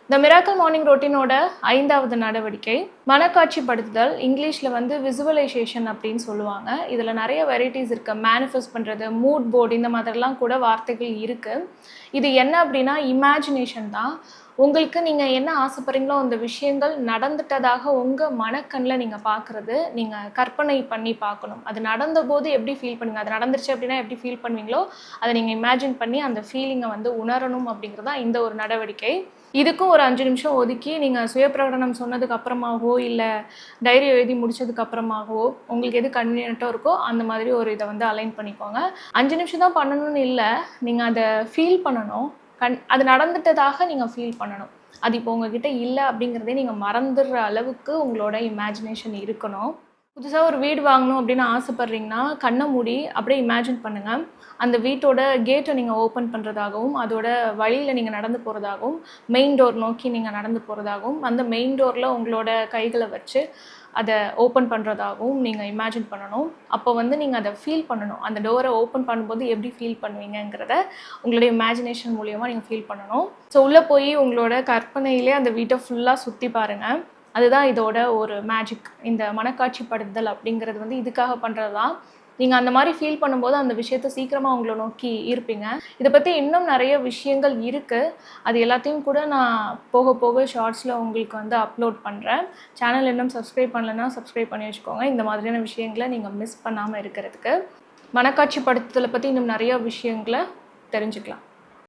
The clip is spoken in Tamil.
இந்த மிராக்கிள் மார்னிங் ரொட்டீனோட 5வது நடவடிக்கை மனக்காட்சிப்படுத்துதல். இங்கிலீஷில் வந்து விசுவலைசேஷன் அப்படின்னு சொல்லுவாங்க. இதில் நிறைய வெரைட்டிஸ் இருக்குது. மேனிஃபெஸ்ட் பண்ணுறது, மூட் போர்டு, இந்த மாதிரிலாம் கூட வார்த்தைகள் இருக்குது. இது என்ன அப்படின்னா இமேஜினேஷன் தான். உங்களுக்கு நீங்கள் என்ன ஆசைப்படுறீங்களோ அந்த விஷயங்கள் நடந்துட்டதாக உங்கள் மனக்கண்ணில் நீங்கள் பார்க்குறது, நீங்கள் கற்பனை பண்ணி பார்க்கணும். அது நடந்தபோது எப்படி ஃபீல் பண்ணுவீங்க, அது நடந்துருச்சு அப்படின்னா எப்படி ஃபீல் பண்ணுவீங்களோ அதை நீங்கள் இமேஜின் பண்ணி அந்த ஃபீலிங்கை வந்து உணரணும் அப்படிங்கிறது தான் இந்த ஒரு நடவடிக்கை. இதுக்கும் ஒரு 5 நிமிஷம் ஒதுக்கி நீங்கள் சுயப்பிரகடனம் சொன்னதுக்கு அப்புறமாகவோ இல்லை டைரி எழுதி முடிச்சதுக்கு அப்புறமாகவோ உங்களுக்கு எது கன்வீனியன்ட்டாக இருக்கோ அந்த மாதிரி ஒரு இதை வந்து அலைன் பண்ணிக்கோங்க. 5 நிமிஷம் தான் பண்ணணும்னு இல்லை, நீங்கள் அதை ஃபீல் பண்ணணும். அது நடந்துட்டதாக நீங்கள் ஃபீல் பண்ணணும். அது இப்போ உங்ககிட்ட இல்லை அப்படிங்கிறதே நீங்கள் மறந்துடுற அளவுக்கு உங்களோட இமேஜினேஷன் இருக்கணும். புதுசாக ஒரு வீடு வாங்கணும் அப்படின்னு ஆசைப்பட்றீங்கன்னா கண்ணை மூடி அப்படியே இமேஜின் பண்ணுங்கள். அந்த வீட்டோட கேட்டை நீங்கள் ஓப்பன் பண்ணுறதாகவும், அதோட வழியில் நீங்கள் நடந்து போகிறதாகவும், மெயின் டோர் நோக்கி நீங்கள் நடந்து போகிறதாகவும், அந்த மெயின் டோரில் உங்களோட கைகளை வச்சு அதை ஓப்பன் பண்ணுறதாகவும் நீங்கள் இமேஜின் பண்ணணும். அப்போ வந்து நீங்கள் அதை ஃபீல் பண்ணணும். அந்த டோரை ஓப்பன் பண்ணும்போது எப்படி ஃபீல் பண்ணுவீங்கிறத உங்களுடைய இமேஜினேஷன் மூலியமாக நீங்கள் ஃபீல் பண்ணணும். ஸோ உள்ளே போய் உங்களோட கற்பனையிலே அந்த வீட்டை ஃபுல்லாக சுற்றி பாருங்கள். அதுதான் இதோட ஒரு மேஜிக். இந்த மனக்காட்சிப்படுத்துதல் அப்படிங்கிறது வந்து இதுக்காக பண்ணுறது தான். நீங்கள் அந்த மாதிரி ஃபீல் பண்ணும்போது அந்த விஷயத்தை சீக்கிரமாக உங்களை நோக்கி இருப்பீங்க. இதை பற்றி இன்னும் நிறைய விஷயங்கள் இருக்குது. அது எல்லாத்தையும் கூட நான் போக போக ஷார்ட்ஸில் உங்களுக்கு வந்து அப்லோட் பண்ணுறேன். சேனல் இன்னும் சப்ஸ்கிரைப் பண்ணலைன்னா சப்ஸ்கிரைப் பண்ணி வச்சுக்கோங்க. இந்த மாதிரியான விஷயங்களை நீங்கள் மிஸ் பண்ணாமல் இருக்கிறதுக்கு. மனக்காட்சிப்படுத்துதலை பற்றி இன்னும் நிறைய விஷயங்களை தெரிஞ்சுக்கலாம்.